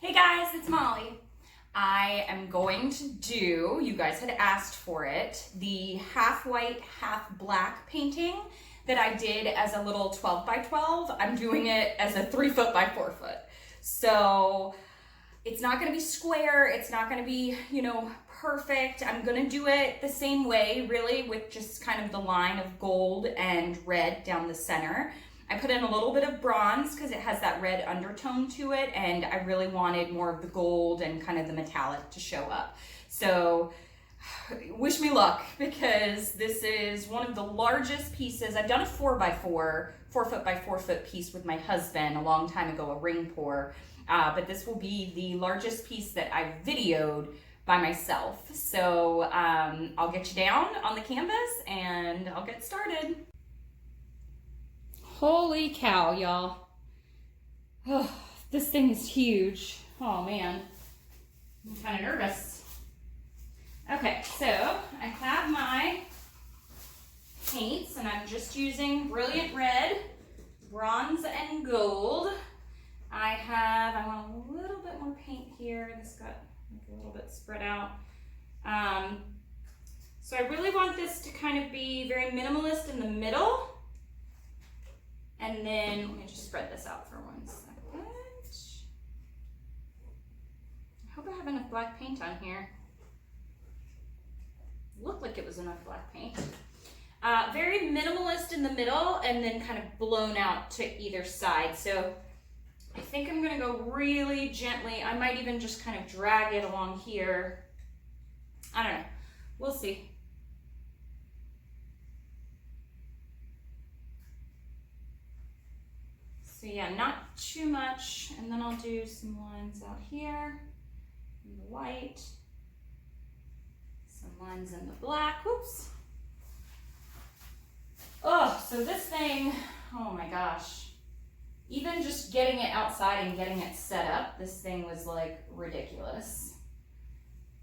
Hey guys, it's Molly. I am going to do, you guys had asked for it, the half white, half black painting that I did as a little 12 by 12. I'm doing it as a 3 foot by 4 foot. So it's not gonna be square, it's not gonna be, perfect. I'm gonna do it the same way, really, with just kind of the line of gold and red down the center. I put in a little bit of bronze because it has that red undertone to it, and I really wanted more of the gold and kind of the metallic to show up. So wish me luck, because this is one of the largest pieces. I've done a 4 by 4 foot by 4 foot piece with my husband a long time ago, a ring pour, but this will be the largest piece that I've videoed by myself. So I'll get you down on the canvas and I'll get started. Holy cow, y'all. Oh, this thing is huge. Oh man, I'm kind of nervous. Okay, so I have my paints and I'm just using Brilliant Red, Bronze, and Gold. I want a little bit more paint here. This got a little bit spread out. So I really want this to kind of be very minimalist in the middle. And then, let me just spread this out for 1 second. I hope I have enough black paint on here. Looked like it was enough black paint. Very minimalist in the middle and then kind of blown out to either side. So I think I'm gonna go really gently. I might even just kind of drag it along here. I don't know, we'll see. So yeah, not too much, and then I'll do some lines out here in the white, some lines in the black, whoops. Oh, so this thing, oh my gosh. Even just getting it outside and getting it set up, this thing was like ridiculous.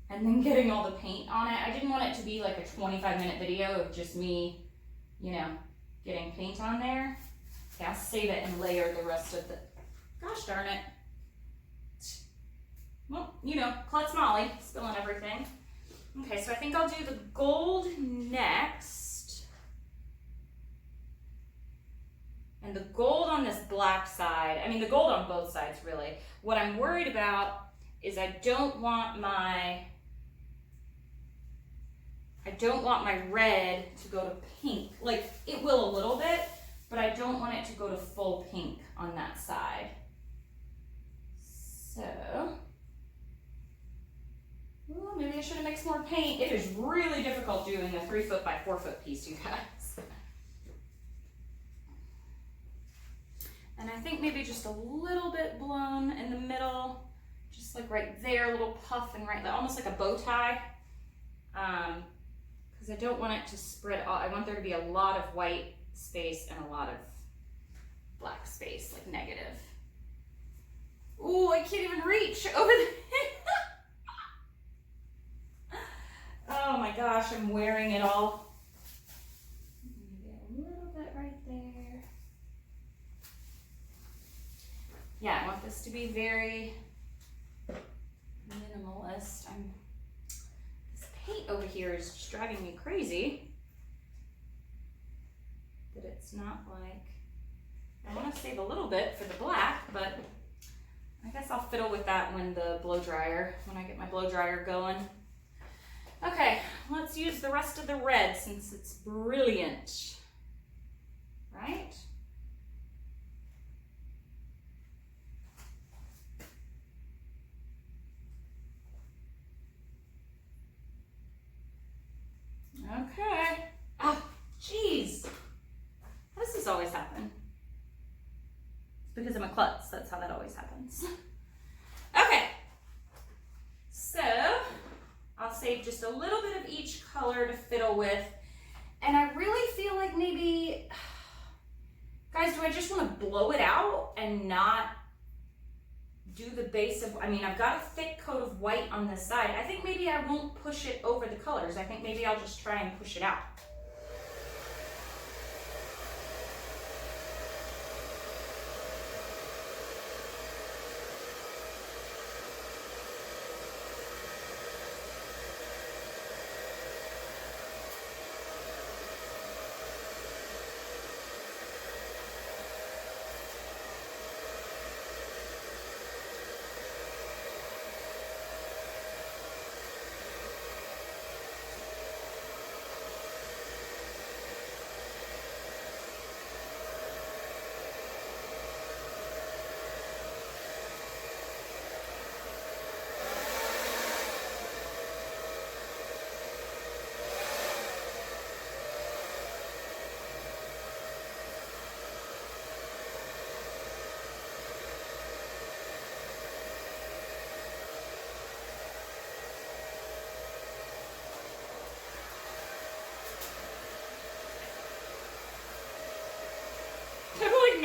And then getting all the paint on it. I didn't want it to be like a 25-minute video of just me, getting paint on there. Okay, I'll save it and layer the rest of the, gosh darn it. Well, klutz Molly, spilling everything. Okay, so I think I'll do the gold next. And the gold on this black side, the gold on both sides really. What I'm worried about is I don't want my red to go to pink. Like, it will a little bit, but I don't want it to go to full pink on that side. So, maybe I should have mixed more paint. It is really difficult doing a 3 foot by 4 foot piece, you guys. And I think maybe just a little bit blown in the middle, just like right there, a little puff and right there, almost like a bow tie. Because I don't want it to spread out. I want there to be a lot of white space and a lot of black space, like negative. Ooh, I can't even reach over there. Oh my gosh, I'm wearing it all. Maybe a little bit right there. Yeah, I want this to be very minimalist. This paint over here is just driving me crazy. That it's not like, I want to save a little bit for the black, but I guess I'll fiddle with that when I get my blow dryer going. Okay, let's use the rest of the red since it's brilliant, right? Okay. Oh, jeez. How does this always happen? It's because I'm a klutz. That's how that always happens. Okay. So, I'll save just a little bit of each color to fiddle with. And I really feel like maybe, guys, do I just want to blow it out and not do the base of, I've got a thick coat of white on this side. I think maybe I won't push it over the colors. I think maybe I'll just try and push it out.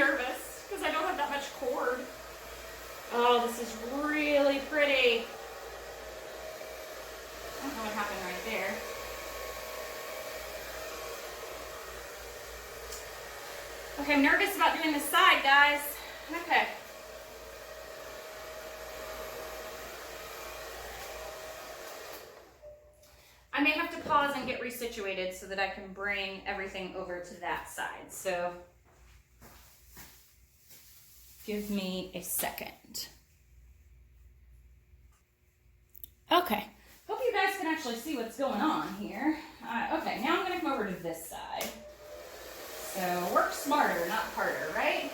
nervous because I don't have that much cord. Oh, this is really pretty. I don't know what happened right there. Okay, I'm nervous about doing this side, guys. Okay. I may have to pause and get resituated so that I can bring everything over to that side. So give me a second. Okay, hope you guys can actually see what's going on here. Okay, now I'm gonna come over to this side. So work smarter, not harder, right?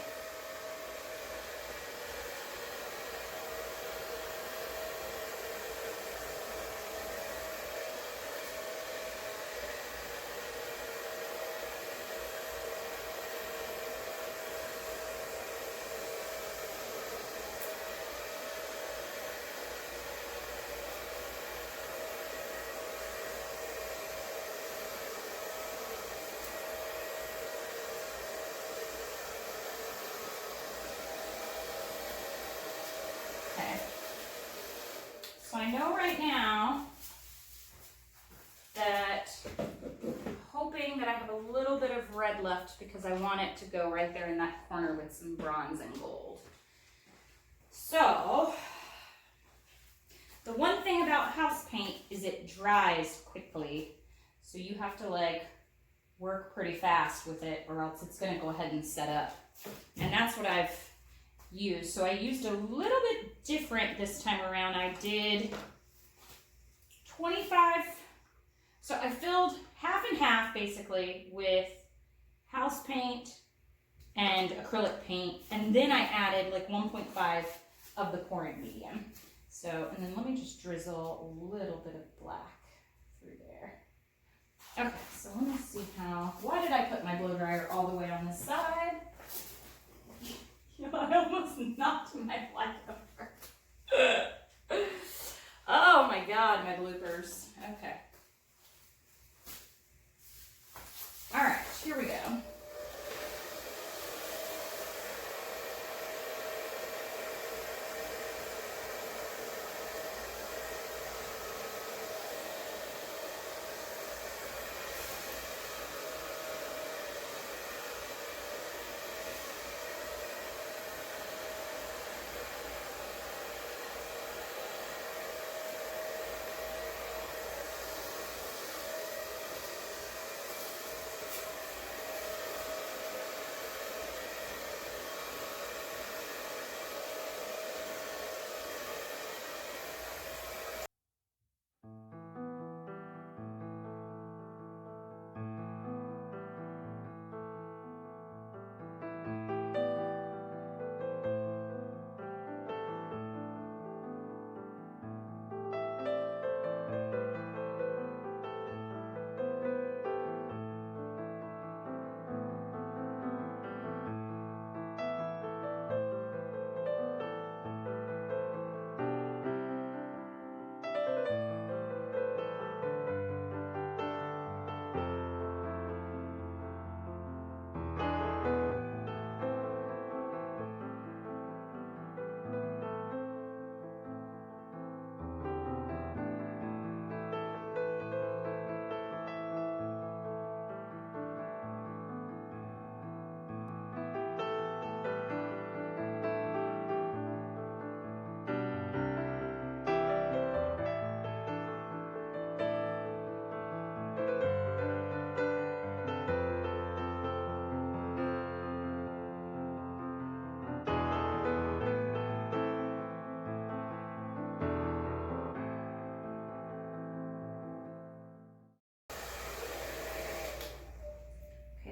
So I know right now that I'm hoping that I have a little bit of red left because I want it to go right there in that corner with some bronze and gold. So the one thing about house paint is it dries quickly. So you have to like work pretty fast with it or else it's gonna go ahead and set up. And that's what I've used. So I used a little bit different this time around. I did 25, so I filled half and half basically with house paint and acrylic paint, and then I added like 1.5 of the pouring medium. So, and then let me just drizzle a little bit of black through there. Okay, so let me see why did I put my blow dryer all the way on this side? I almost knocked my black over. Oh my God, my bloopers. Okay. All right, here we go.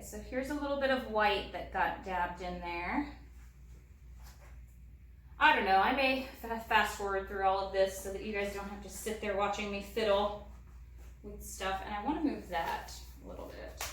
So here's a little bit of white that got dabbed in there. I don't know, I may fast forward through all of this so that you guys don't have to sit there watching me fiddle with stuff. And I want to move that a little bit.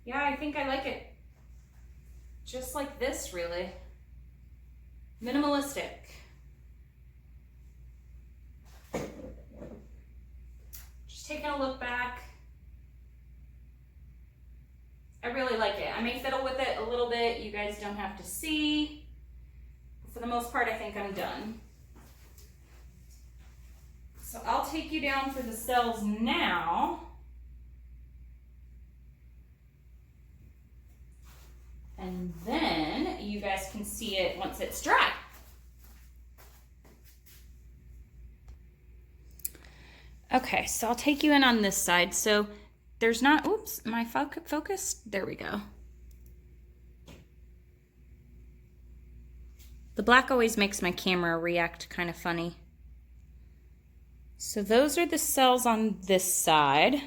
Yeah, I think I like it just like this, really. Minimalistic. Just taking a look back. I really like it. I may fiddle with it a little bit. You guys don't have to see. For the most part, I think I'm done. So I'll take you down for the cells now. And then you guys can see it once it's dry. Okay, so I'll take you in on this side. So there's not, oops, am I focused? There we go. The black always makes my camera react kind of funny. So those are the cells on this side.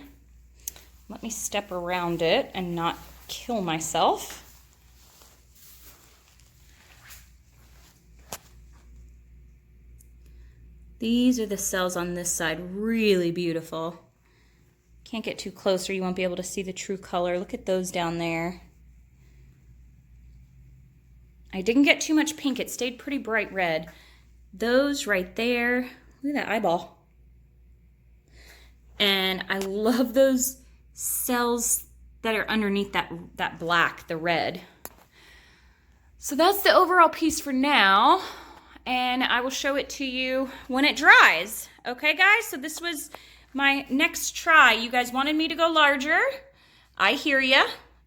Let me step around it and not kill myself. These are the cells on this side, really beautiful. Can't get too close or you won't be able to see the true color. Look at those down there. I didn't get too much pink, it stayed pretty bright red. Those right there, look at that eyeball. And I love those cells that are underneath that black, the red. So that's the overall piece for now. And I will show it to you when it dries. Okay, guys? So this was my next try. You guys wanted me to go larger. I hear ya.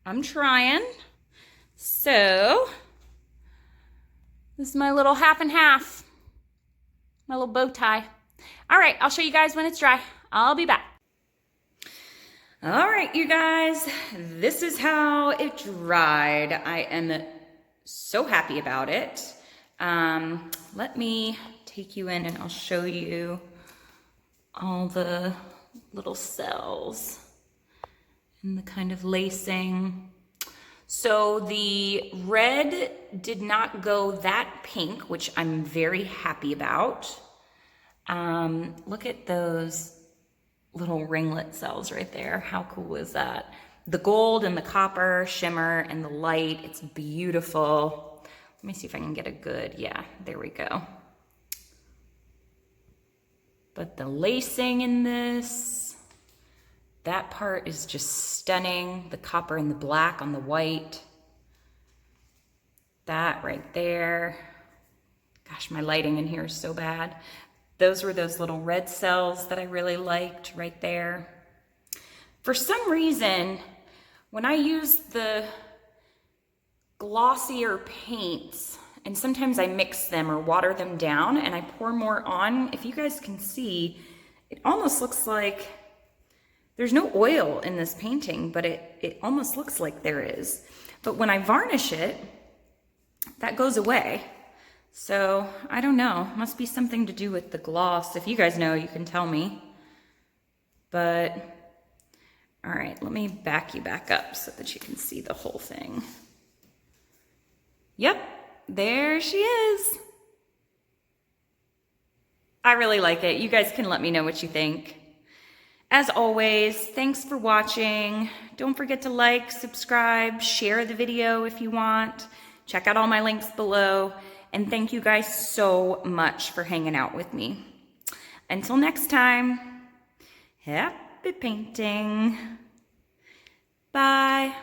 I'm trying. So this is my little half and half. My little bow tie. All right, I'll show you guys when it's dry. I'll be back. All right, you guys. This is how it dried. I am so happy about it. Let me take you in and I'll show you all the little cells and the kind of lacing. So the red did not go that pink, which I'm very happy about. Look at those little ringlet cells right there. How cool is that? The gold and the copper shimmer and the light, it's beautiful. Let me see if I can get a good, yeah, there we go. But the lacing in this, that part is just stunning. The copper and the black on the white. That right there. Gosh, my lighting in here is so bad. Those were those little red cells that I really liked right there. For some reason, when I use the glossier paints, and sometimes I mix them or water them down and I pour more on, if you guys can see, it almost looks like there's no oil in this painting, but it almost looks like there is. But when I varnish it, that goes away. So I don't know, must be something to do with the gloss. If you guys know, you can tell me. But all right, let me back you back up so that you can see the whole thing. Yep, there she is. I really like it. You guys can let me know what you think. As always, thanks for watching. Don't forget to like, subscribe, share the video if you want. Check out all my links below. And thank you guys so much for hanging out with me. Until next time, happy painting. Bye.